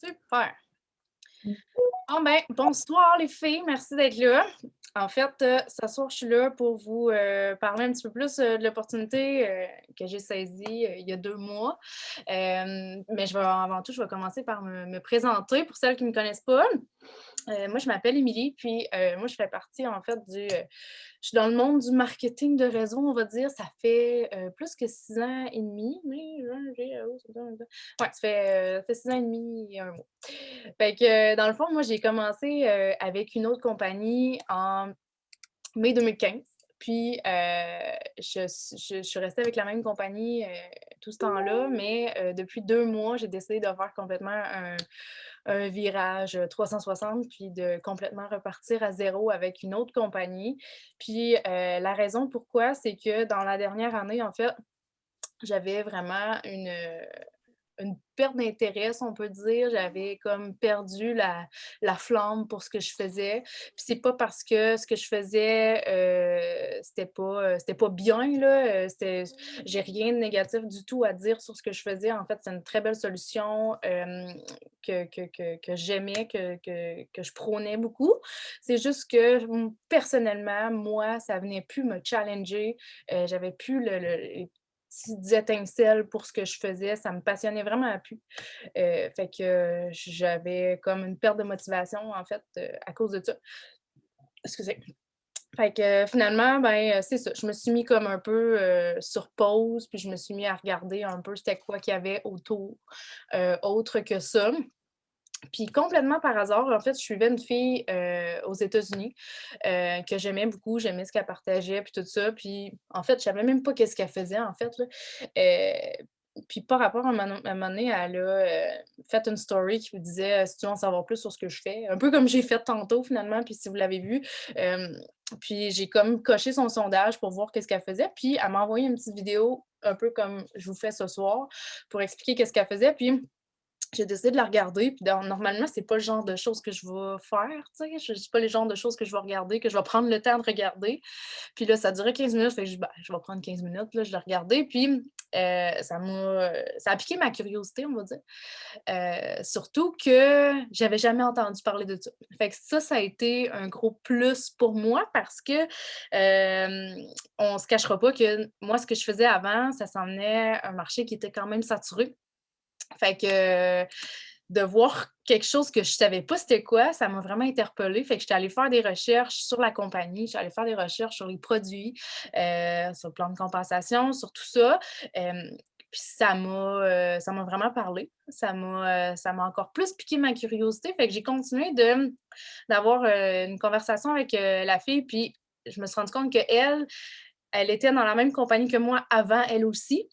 Super. Bon, ben, bonsoir les filles, merci d'être là. En fait, ce soir, je suis là pour vous parler un petit peu plus de l'opportunité que j'ai saisie il y a 2 mois. Mais avant tout, je vais commencer par me présenter pour celles qui ne me connaissent pas. Moi, je m'appelle Émilie, puis moi, je fais partie, en fait, je suis dans le monde du marketing de réseau, on va dire. Ça fait plus que 6 ans et demi. Ouais, ça fait 6 ans et demi et un mois. Fait que, dans le fond, moi, j'ai commencé avec une autre compagnie en mai 2015. Puis, je suis restée avec la même compagnie tout ce temps-là, mais depuis 2 mois, j'ai décidé de faire complètement un virage 360, puis de complètement repartir à zéro avec une autre compagnie. Puis, la raison pourquoi, c'est que dans la dernière année, en fait, j'avais vraiment une perte d'intérêt, si on peut dire. J'avais comme perdu la flamme pour ce que je faisais. Puis c'est pas parce que ce que je faisais, c'était pas bien, là, j'ai rien de négatif du tout à dire sur ce que je faisais. En fait, c'est une très belle solution, que j'aimais, que je prônais beaucoup. C'est juste que, personnellement, moi, ça venait plus me challenger. J'avais plus les petites étincelles pour ce que je faisais, ça me passionnait vraiment plus. Fait que j'avais comme une perte de motivation, en fait, à cause de ça. Excusez. Fait que finalement, ben, c'est ça, je me suis mis comme un peu, sur pause, puis je me suis mis à regarder un peu c'était quoi qu'il y avait autour, autre que ça. Puis complètement par hasard, en fait, je suivais une fille, aux États-Unis, que j'aimais beaucoup, j'aimais ce qu'elle partageait puis tout ça. Puis en fait, je savais même pas qu'est-ce qu'elle faisait en fait, là. Puis par rapport à un moment donné, elle a, fait une story qui me disait, «Si tu veux en savoir plus sur ce que je fais», un peu comme j'ai fait tantôt finalement, puis si vous l'avez vu. Puis j'ai comme coché son sondage pour voir qu'est-ce qu'elle faisait, puis elle m'a envoyé une petite vidéo un peu comme je vous fais ce soir pour expliquer qu'est-ce qu'elle faisait. Puis j'ai décidé de la regarder, puis normalement, c'est pas le genre de choses que je vais faire, tu sais? C'est pas le genre de choses que je vais regarder, que je vais prendre le temps de regarder. Puis là, ça durait 15 minutes, fait que «Ben, je vais prendre 15 minutes», là, je l'ai regardé, puis ça a piqué ma curiosité, on va dire. Surtout que j'avais jamais entendu parler de ça. Fait que ça a été un gros plus pour moi parce que, on se cachera pas que moi, ce que je faisais avant, ça s'en venait un marché qui était quand même saturé. Fait que, de voir quelque chose que je savais pas c'était quoi, ça m'a vraiment interpellée. Fait que j'étais allée faire des recherches sur la compagnie, j'étais allée faire des recherches sur les produits, sur le plan de compensation, sur tout ça. Puis ça m'a vraiment parlé. Ça m'a encore plus piqué ma curiosité. Fait que j'ai continué d'avoir, une conversation avec, la fille, puis je me suis rendue compte qu'elle, elle était dans la même compagnie que moi avant, elle aussi.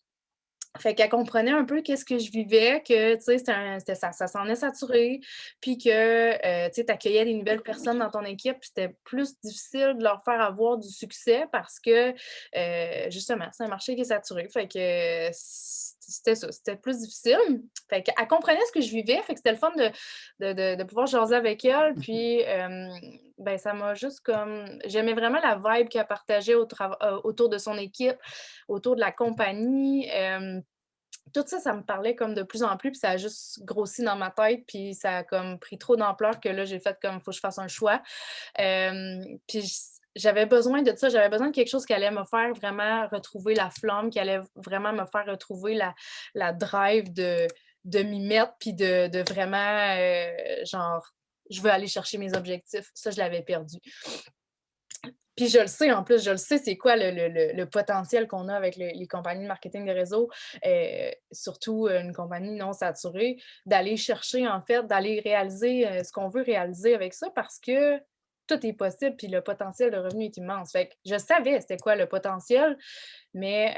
Fait qu'elle comprenait un peu qu'est-ce que je vivais, que, tu sais, c'était ça s'en est saturé, puis que, tu sais, tu accueillais des nouvelles personnes dans ton équipe, puis c'était plus difficile de leur faire avoir du succès parce que, justement, c'est un marché qui est saturé. Fait que c'était ça, c'était plus difficile. Fait qu'elle comprenait ce que je vivais, fait que c'était le fun de pouvoir jaser avec elle, puis, ben, ça m'a juste comme j'aimais vraiment la vibe qu'elle partageait autour de son équipe, autour de la compagnie. Tout ça, ça me parlait comme de plus en plus, puis ça a juste grossi dans ma tête, puis ça a comme pris trop d'ampleur que là, j'ai fait comme: «Faut que je fasse un choix». Puis j'avais besoin de ça, j'avais besoin de quelque chose qui allait me faire vraiment retrouver la flamme, qui allait vraiment me faire retrouver la drive de m'y mettre, puis de vraiment, genre, je veux aller chercher mes objectifs. Ça, je l'avais perdu. Puis je le sais en plus, je le sais c'est quoi le potentiel qu'on a avec les compagnies de marketing de réseau, surtout une compagnie non saturée, d'aller chercher en fait, d'aller réaliser, ce qu'on veut réaliser avec ça parce que tout est possible puis le potentiel de revenu est immense. Fait que je savais c'était quoi le potentiel, mais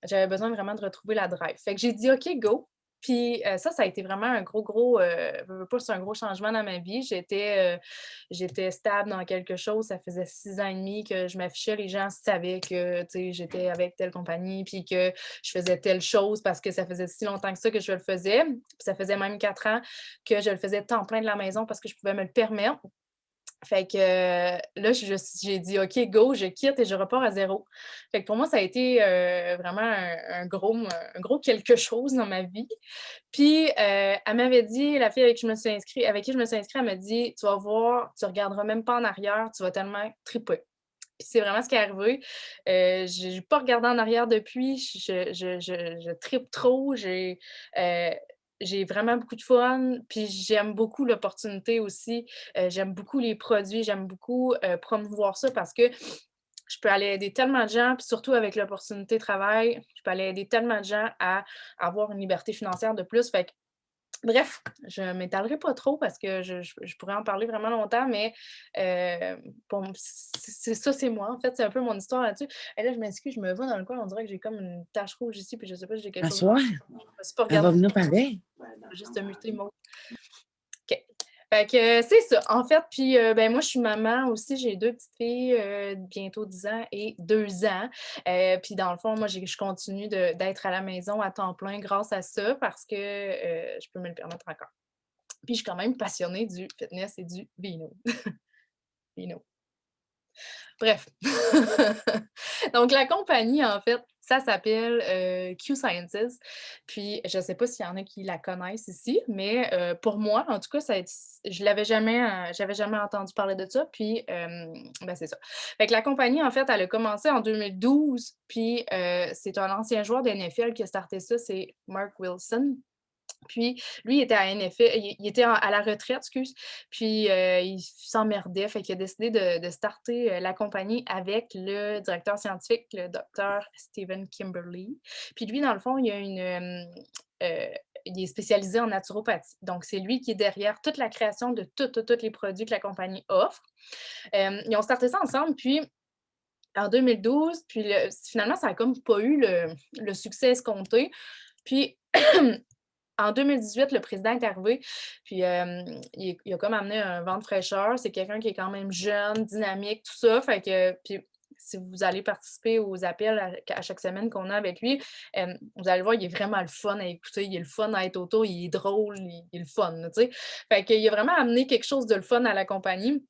j'avais besoin vraiment de retrouver la drive. Fait que j'ai dit: «OK, go». Puis, ça a été vraiment un gros, veux, veux pas, c'est un gros changement dans ma vie. J'étais stable dans quelque chose. Ça faisait 6 ans et demi que je m'affichais. Les gens savaient que, tu sais, j'étais avec telle compagnie, puis que je faisais telle chose parce que ça faisait si longtemps que ça que je le faisais. Puis ça faisait même 4 ans que je le faisais temps plein de la maison parce que je pouvais me le permettre. Fait que là, j'ai dit: «OK, go, je quitte et je repars à zéro». Fait que pour moi, ça a été, vraiment un gros quelque chose dans ma vie. Puis, elle m'avait dit, la fille avec qui je me suis inscrite, elle m'a dit: «Tu vas voir, tu regarderas même pas en arrière, tu vas tellement triper». Puis c'est vraiment ce qui est arrivé. J'ai pas regardé en arrière depuis. Je trippe trop. J'ai vraiment beaucoup de fun, puis j'aime beaucoup l'opportunité aussi. J'aime beaucoup les produits, j'aime beaucoup, promouvoir ça parce que je peux aller aider tellement de gens, puis surtout avec l'opportunité de travail, je peux aller aider tellement de gens à avoir une liberté financière de plus. Fait que bref, je ne m'étalerai pas trop parce que je pourrais en parler vraiment longtemps, mais pour m c'est ça, c'est moi, en fait, c'est un peu mon histoire là-dessus. Et là, je m'excuse, je me vois dans le coin, on dirait que j'ai comme une tache rouge ici, puis je sais pas si j'ai quelque chose Asseoir, je me suis pas elle va regardée, venir pareil. je vais juste muter mon OK. Fait que c'est ça, en fait, puis, ben, moi, je suis maman aussi, j'ai 2 petites filles, bientôt 10 ans et 2 ans. Puis dans le fond, moi, je continue d'être à la maison à temps plein grâce à ça parce que, je peux me le permettre encore. Puis je suis quand même passionnée du fitness et du vino. Vino. Bref. Donc la compagnie, en fait, ça s'appelle, Q Sciences. Puis je ne sais pas s'il y en a qui la connaissent ici, mais pour moi, en tout cas, j'avais jamais entendu parler de ça. Puis, ben, c'est ça. Fait que la compagnie, en fait, elle a commencé en 2012, puis c'est un ancien joueur de NFL qui a starté ça, c'est Mark Wilson. Puis lui, il était à NFL, il était à la retraite, excuse, puis il s'emmerdait, fait qu'il a décidé de starter, la compagnie avec le directeur scientifique, le docteur Stephen Kimberly. Puis lui, dans le fond, il est spécialisé en naturopathie. Donc c'est lui qui est derrière toute la création de tous les produits que la compagnie offre. Ils ont starté ça ensemble, puis en 2012, puis finalement, ça a comme pas eu le succès escompté. Puis en 2018, le président est arrivé, puis il a comme amené un vent de fraîcheur. C'est quelqu'un qui est quand même jeune, dynamique, tout ça. Fait que, puis si vous allez participer aux appels à chaque semaine qu'on a avec lui, vous allez le voir, il est vraiment le fun à écouter, il est le fun à être autour, il est drôle, il est le fun, tu sais. Fait qu'il a vraiment amené quelque chose de le fun à la compagnie.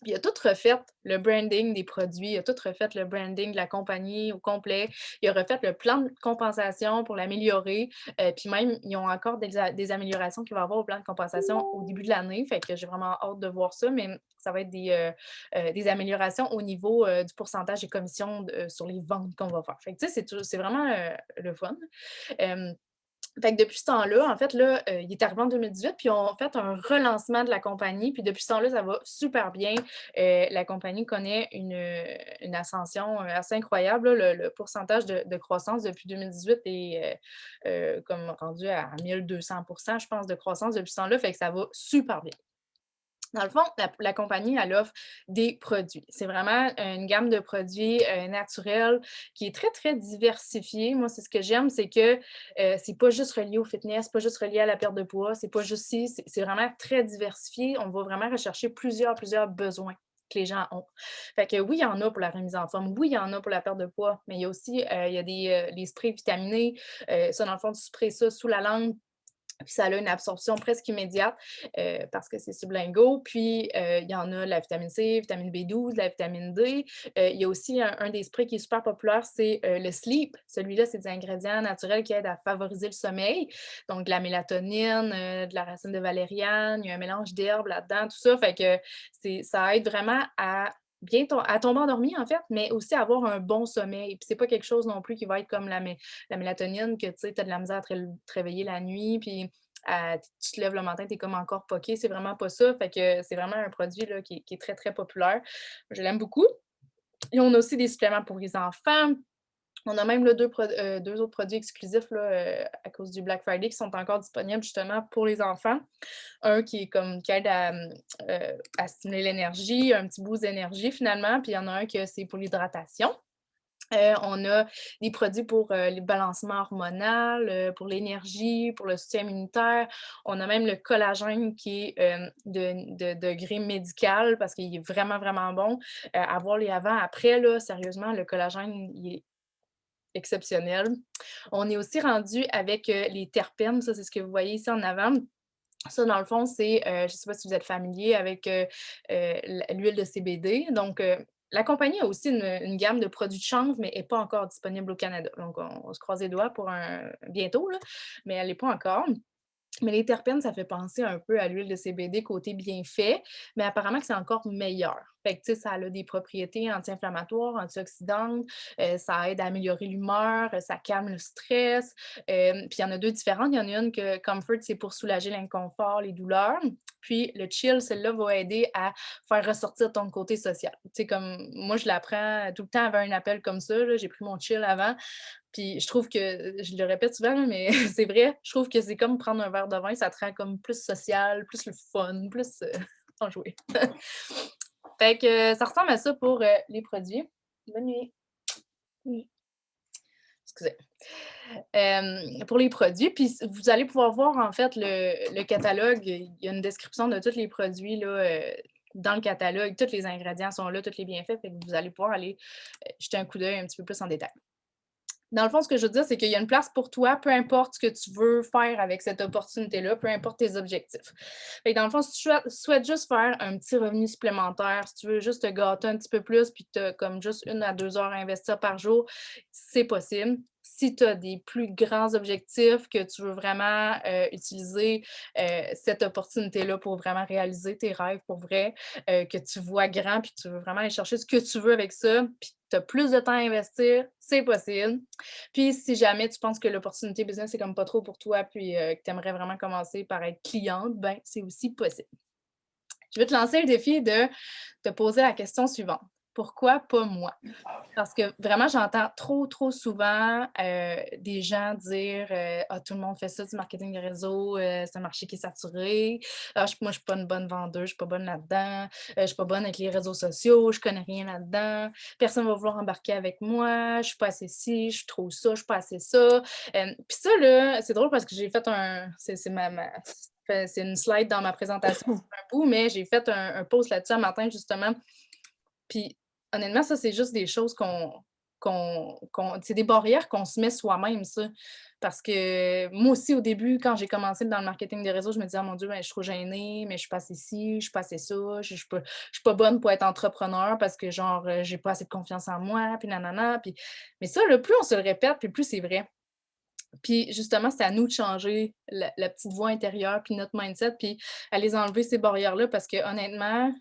Puis il a tout refait le branding des produits, il a tout refait le branding de la compagnie au complet. Il a refait le plan de compensation pour l'améliorer. Puis même, ils ont encore des améliorations qu'il va y avoir au plan de compensation au début de l'année. Fait que j'ai vraiment hâte de voir ça, mais ça va être des améliorations au niveau du pourcentage des commissions sur les ventes qu'on va faire. Fait que tu sais, c'est vraiment le fun. Euh, Fait que depuis ce temps-là, en fait, là, il est arrivé en 2018, puis on fait un relancement de la compagnie. Puis depuis ce temps-là, ça va super bien. La compagnie connaît une ascension assez incroyable, là. Le pourcentage de croissance depuis 2018 est comme rendu à 1200 je pense, de croissance depuis ce temps-là. Fait que ça va super bien. Dans le fond, la compagnie, elle offre des produits. C'est vraiment une gamme de produits, naturels qui est très, très diversifiée. Moi, c'est ce que j'aime, c'est que, c'est pas juste relié au fitness, pas juste relié à la perte de poids, c'est pas juste ci, c'est vraiment très diversifié. On va vraiment rechercher plusieurs besoins que les gens ont. Fait que oui, il y en a pour la remise en forme, oui, il y en a pour la perte de poids, mais il y a aussi, il y a les sprays vitaminés, ça, dans le fond, tu sprays ça sous la langue, puis ça a une absorption presque immédiate, parce que c'est sublingual. Puis, il y en a la vitamine C, vitamine B12, la vitamine D. Il y a aussi un des sprays qui est super populaire, c'est, le Sleep. Celui-là, c'est des ingrédients naturels qui aident à favoriser le sommeil. Donc de la mélatonine, de la racine de valériane, il y a un mélange d'herbes là-dedans, tout ça. Fait que ça aide vraiment à à tomber endormi, en fait, mais aussi à avoir un bon sommeil. Puis c'est pas quelque chose non plus qui va être comme la mélatonine que, tu sais, tu as de la misère à te réveiller la nuit, puis tu te lèves le matin, tu es comme encore poqué, c'est vraiment pas ça. Fait que c'est vraiment un produit là, qui est très, très populaire. Je l'aime beaucoup. Et on a aussi des suppléments pour les enfants. On a même là, 2 autres produits exclusifs là, à cause du Black Friday qui sont encore disponibles justement pour les enfants. Un qui est comme qui aide à stimuler l'énergie, un petit boost d'énergie finalement, puis il y en a un que c'est pour l'hydratation. On a des produits pour, les balancements hormonal, pour l'énergie, pour le soutien immunitaire. On a même le collagène qui est, de degré médical parce qu'il est vraiment, vraiment bon. À voir les avant, après là, sérieusement, le collagène, il est exceptionnel. On est aussi rendu avec, les terpènes, ça c'est ce que vous voyez ici en avant. Ça, dans le fond, c'est, je ne sais pas si vous êtes familier avec, l'huile de CBD. Donc, la compagnie a aussi une gamme de produits de chanvre, mais elle est pas encore disponible au Canada. Donc, on se croise les doigts pour un bientôt, là, mais elle n'est pas encore. Mais les terpènes, ça fait penser un peu à l'huile de CBD côté bienfait, mais apparemment que c'est encore meilleur. Fait que, tu sais, ça a des propriétés anti-inflammatoires, antioxydantes, ça aide à améliorer l'humeur, ça calme le stress. Puis il y en a 2 différentes. Il y en a une que Comfort, c'est pour soulager l'inconfort, les douleurs. Puis le chill, celle-là va aider à faire ressortir ton côté social. Tu sais, comme moi, je l'apprends tout le temps avant un appel comme ça, là, j'ai pris mon chill avant. Puis je trouve que, je le répète souvent, là, mais c'est vrai, je trouve que c'est comme prendre un verre de vin, ça te rend comme plus social, plus le fun, plus, enjoué. Fait que ça ressemble à ça pour, les produits. Bonne nuit. Oui. Excusez. Pour les produits, puis vous allez pouvoir voir en fait le catalogue. Il y a une description de tous les produits là, dans le catalogue. Tous les ingrédients sont là, tous les bienfaits. Fait que vous allez pouvoir aller, jeter un coup d'œil un petit peu plus en détail. Dans le fond, ce que je veux dire, c'est qu'il y a une place pour toi, peu importe ce que tu veux faire avec cette opportunité-là, peu importe tes objectifs. Fait que dans le fond, si tu souhaites juste faire un petit revenu supplémentaire, si tu veux juste te gâter un petit peu plus, puis tu as comme juste 1 à 2 heures à investir par jour, c'est possible. Si tu as des plus grands objectifs, que tu veux vraiment utiliser cette opportunité-là pour vraiment réaliser tes rêves pour vrai, que tu vois grand, puis tu veux vraiment aller chercher ce que tu veux avec ça, puis tu as plus de temps à investir, c'est possible. Puis si jamais tu penses que l'opportunité business, c'est comme pas trop pour toi, puis que tu aimerais vraiment commencer par être cliente, ben c'est aussi possible. Je vais te lancer le défi de te poser la question suivante. Pourquoi pas moi? Parce que vraiment, j'entends trop, trop souvent, des gens dire, «Ah, tout le monde fait ça du marketing de réseau, c'est un marché qui est saturé. Ah, moi, je suis pas une bonne vendeuse, je suis pas bonne là-dedans. Je suis pas bonne avec les réseaux sociaux, je connais rien là-dedans. Personne va vouloir embarquer avec moi, je suis pas assez ci, je suis trop ça, je suis pas assez ça». Puis ça, là, c'est drôle parce que j'ai fait c'est c'est une slide dans ma présentation un bout, mais j'ai fait un post là-dessus un matin, justement. Puis honnêtement, ça, c'est juste des choses c'est des barrières qu'on se met soi-même, ça. Parce que moi aussi, au début, quand j'ai commencé dans le marketing des réseaux, je me disais: «Ah mon Dieu, ben, je suis trop gênée, mais je suis pas assez ci, je suis pas assez ça, je suis pas bonne pour être entrepreneur parce que genre, j'ai pas assez de confiance en moi, puis nanana», puis mais ça, le plus on se le répète, puis plus c'est vrai. Puis justement, c'est à nous de changer la petite voix intérieure, puis notre mindset, puis à les enlever ces barrières-là parce que honnêtement,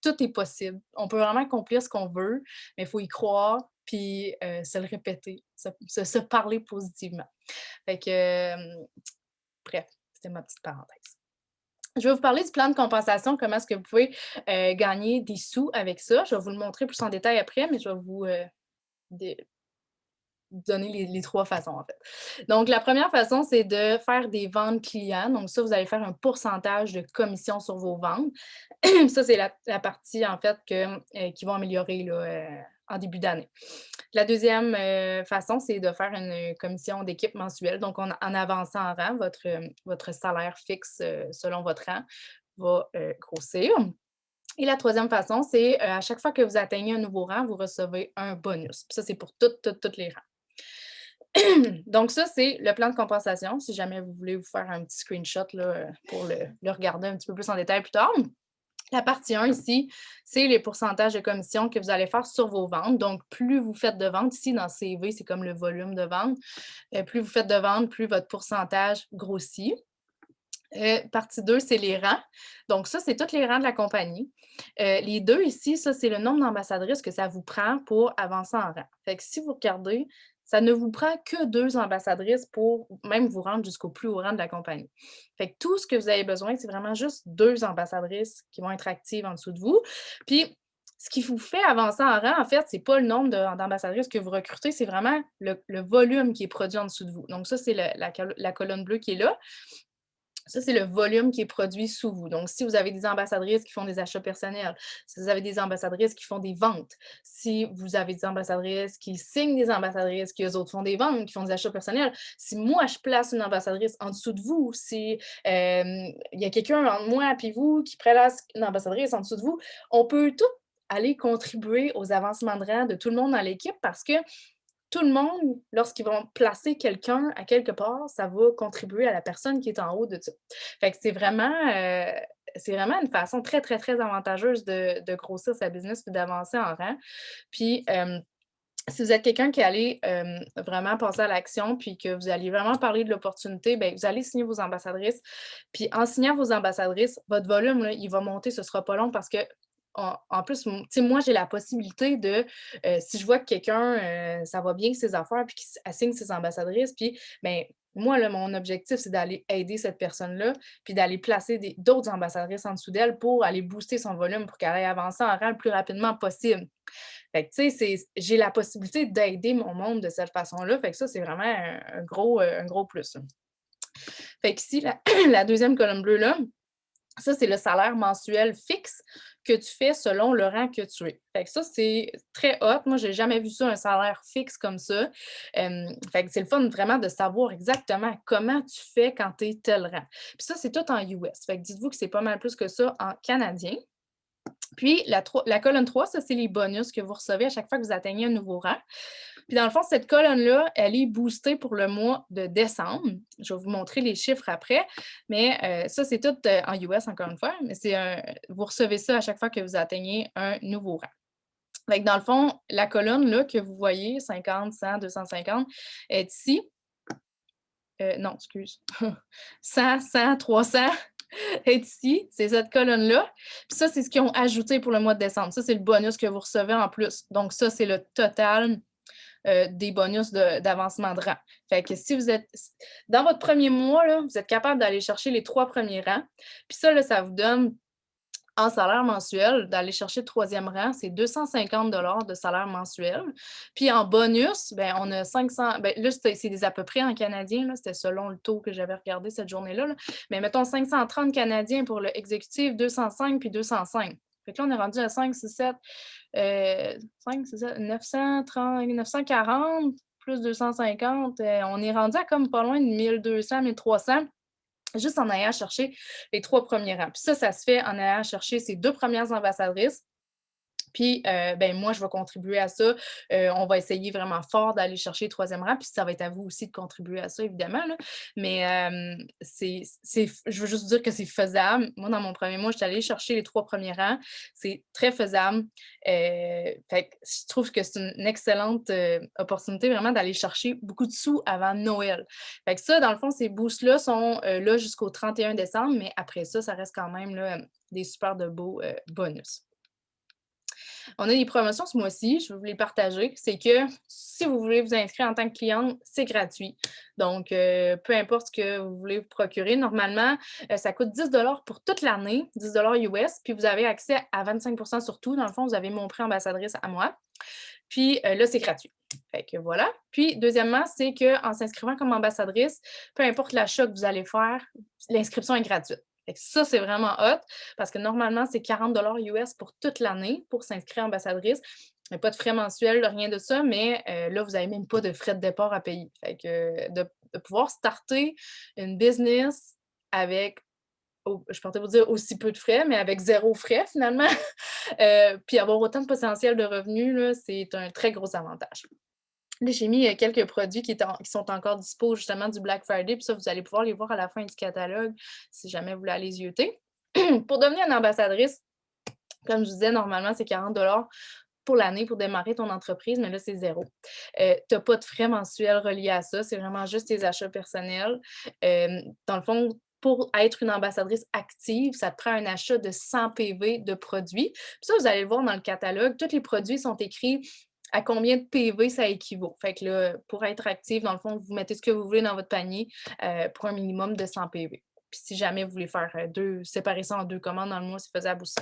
tout est possible. On peut vraiment accomplir ce qu'on veut, mais il faut y croire, puis se le répéter, se parler positivement. Fait que, bref, c'était ma petite parenthèse. Je vais vous parler du plan de compensation, comment est-ce que vous pouvez gagner des sous avec ça. Je vais vous le montrer plus en détail après, mais je vais vous donner les 3 façons, en fait. Donc, la première façon, c'est de faire des ventes clients. Donc ça, vous allez faire un pourcentage de commission sur vos ventes. Ça, c'est la partie, en fait, qui vont améliorer là, en début d'année. La deuxième façon, c'est de faire une commission d'équipe mensuelle. Donc, en avançant en rang, votre salaire fixe selon votre rang va grossir. Et la troisième façon, c'est à chaque fois que vous atteignez un nouveau rang, vous recevez un bonus. Puis ça, c'est pour toutes les rangs. Donc ça, c'est le plan de compensation, si jamais vous voulez vous faire un petit screenshot là, pour le regarder un petit peu plus en détail plus tard. La partie 1 ici, c'est les pourcentages de commission que vous allez faire sur vos ventes. Donc, plus vous faites de ventes, ici dans CV, c'est comme le volume de ventes. Plus vous faites de ventes, plus votre pourcentage grossit. Partie 2, c'est les rangs. Donc ça, c'est tous les rangs de la compagnie. Les 2 ici, ça, c'est le nombre d'ambassadrices que ça vous prend pour avancer en rang. Fait que si vous regardez, ça ne vous prend que 2 ambassadrices pour même vous rendre jusqu'au plus haut rang de la compagnie. Fait que tout ce que vous avez besoin, c'est vraiment juste 2 ambassadrices qui vont être actives en dessous de vous. Puis, ce qui vous fait avancer en rang, en fait, c'est pas le nombre d'ambassadrices que vous recrutez, c'est vraiment le volume qui est produit en dessous de vous. Donc ça, c'est la colonne bleue qui est là. Ça, c'est le volume qui est produit sous vous. Donc, si vous avez des ambassadrices qui font des achats personnels, si vous avez des ambassadrices qui font des ventes, si vous avez des ambassadrices qui signent des ambassadrices, qui eux autres font des ventes, qui font des achats personnels, si moi, je place une ambassadrice en dessous de vous, si il y a quelqu'un entre moi et vous qui place une ambassadrice en dessous de vous, on peut tout aller contribuer aux avancements de rang de tout le monde dans l'équipe parce que tout le monde, lorsqu'ils vont placer quelqu'un à quelque part, ça va contribuer à la personne qui est en haut de ça. Fait que c'est vraiment une façon très, très, très avantageuse de grossir sa business puis d'avancer en rang. Puis, si vous êtes quelqu'un qui allait, vraiment passer à l'action, puis que vous allez vraiment parler de l'opportunité, bien, vous allez signer vos ambassadrices. Puis en signant vos ambassadrices, votre volume, là, il va monter, ce ne sera pas long parce que en plus, tu sais, moi, j'ai la possibilité de, si je vois que quelqu'un, ça va bien avec ses affaires, puis qu'il signe ses ambassadrices, puis, bien, moi, là, mon objectif, c'est d'aller aider cette personne-là, puis d'aller placer d'autres ambassadrices en dessous d'elle pour aller booster son volume pour qu'elle aille avancer en rang le plus rapidement possible. Fait que, tu sais, j'ai la possibilité d'aider mon monde de cette façon-là. Fait que ça, c'est vraiment un gros plus, là. Fait qu'ici, la la 2e colonne bleue-là, ça, c'est le salaire mensuel fixe que tu fais selon le rang que tu es. Fait que ça, c'est très hot. Moi, j'ai jamais vu ça, un salaire fixe comme ça. Fait que c'est le fun vraiment de savoir exactement comment tu fais quand tu es tel rang. Puis ça, c'est tout en US. Fait que dites-vous que c'est pas mal plus que ça en canadien. Puis la colonne 3, ça, c'est les bonus que vous recevez à chaque fois que vous atteignez un nouveau rang. Puis dans le fond, cette colonne-là, elle est boostée pour le mois de décembre. Je vais vous montrer les chiffres après, mais ça, c'est tout en US, encore une fois, mais vous recevez ça à chaque fois que vous atteignez un nouveau rang. Fait que dans le fond, la colonne là, que vous voyez, 50, 100, 250, est ici. Non, excuse. 100, 100, 300 est ici, c'est cette colonne-là. Puis ça, c'est ce qu'ils ont ajouté pour le mois de décembre. Ça, c'est le bonus que vous recevez en plus. Donc ça, c'est le total des bonus d'avancement de rang. Fait que si vous êtes dans votre premier mois, là, vous êtes capable d'aller chercher les 3 premiers rangs. Puis ça, là, ça vous donne en salaire mensuel, d'aller chercher le 3e rang, c'est 250 de salaire mensuel. Puis en bonus, ben, on a 500. Ben, là, c'est des à peu près en canadien, là, c'était selon le taux que j'avais regardé cette journée-là. Là. Mais mettons 530 canadiens pour le exécutif, 205 puis 205. Fait que là, on est rendu à 5, 6, 7, 5, 6, 7, 930, 940 plus 250. On est rendu à comme pas loin de 1200, 1300 juste en allant chercher les 3 premiers rangs. Puis ça se fait en allant chercher ces 2 premières ambassadrices. Puis, ben, moi, je vais contribuer à ça. On va essayer vraiment fort d'aller chercher le 3e rang, puis ça va être à vous aussi de contribuer à ça, évidemment, là. Mais, je veux juste dire que c'est faisable. Moi, dans mon premier mois, je suis allée chercher les 3 premiers rangs. C'est très faisable. Fait que je trouve que c'est une excellente, opportunité vraiment d'aller chercher beaucoup de sous avant Noël. Fait que ça, dans le fond, ces boosts-là sont, là jusqu'au 31 décembre, mais après ça, ça reste quand même, là, des super de beaux, bonus. On a des promotions ce mois-ci, je vais vous les partager. C'est que si vous voulez vous inscrire en tant que cliente, c'est gratuit. Donc, peu importe ce que vous voulez vous procurer, normalement, ça coûte 10 pour toute l'année, 10 US, puis vous avez accès à 25 sur tout. Dans le fond, vous avez mon prix ambassadrice à moi. Puis là, c'est gratuit. Fait que voilà. Puis, deuxièmement, c'est qu'en s'inscrivant comme ambassadrice, peu importe l'achat que vous allez faire, l'inscription est gratuite. Fait que ça, c'est vraiment hot parce que normalement, c'est 40 US pour toute l'année pour s'inscrire ambassadrice. Il n'y a pas de frais mensuels, rien de ça, mais là, vous n'avez même pas de frais de départ à payer. Fait que de pouvoir starter une business avec, je partais vous dire aussi peu de frais, mais avec 0 frais finalement, puis avoir autant de potentiel de revenus, là, c'est un très gros avantage. Là, j'ai mis quelques produits qui sont encore dispo justement du Black Friday, puis ça, vous allez pouvoir les voir à la fin du catalogue si jamais vous voulez aller zioter. Pour devenir une ambassadrice, comme je vous disais, normalement, c'est 40 pour l'année pour démarrer ton entreprise, mais là, c'est 0. Tu n'as pas de frais mensuels reliés à ça, c'est vraiment juste tes achats personnels. Dans le fond, pour être une ambassadrice active, ça te prend un achat de 100 PV de produits. Puis ça, vous allez le voir dans le catalogue, tous les produits sont écrits à combien de PV ça équivaut. Fait que là, pour être active, dans le fond, vous mettez ce que vous voulez dans votre panier pour un minimum de 100 PV. Puis si jamais vous voulez faire séparer ça en 2 commandes dans le mois, c'est faisable aussi.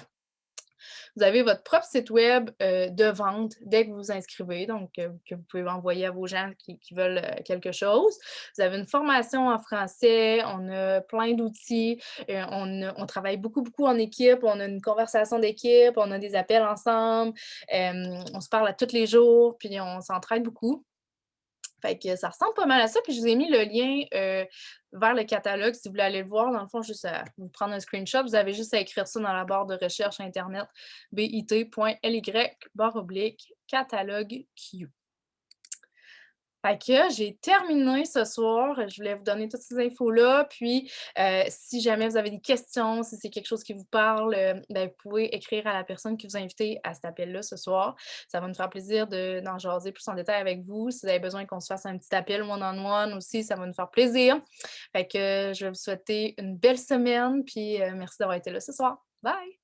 Vous avez votre propre site web de vente dès que vous vous inscrivez, donc que vous pouvez envoyer à vos gens qui veulent quelque chose. Vous avez une formation en français, on a plein d'outils, on travaille beaucoup, beaucoup en équipe, on a une conversation d'équipe, on a des appels ensemble, on se parle à tous les jours, puis on s'entraide beaucoup. Fait que ça ressemble pas mal à ça. Puis je vous ai mis le lien vers le catalogue si vous voulez aller le voir. Dans le fond, juste à vous prendre un screenshot. Vous avez juste à écrire ça dans la barre de recherche Internet bit.ly/catalogue Q. Fait que j'ai terminé ce soir. Je voulais vous donner toutes ces infos-là. Puis, si jamais vous avez des questions, si c'est quelque chose qui vous parle, ben, vous pouvez écrire à la personne qui vous a invité à cet appel-là ce soir. Ça va nous faire plaisir d'en jaser plus en détail avec vous. Si vous avez besoin qu'on se fasse un petit appel one-on-one aussi, ça va nous faire plaisir. Fait que je vais vous souhaiter une belle semaine, puis merci d'avoir été là ce soir. Bye!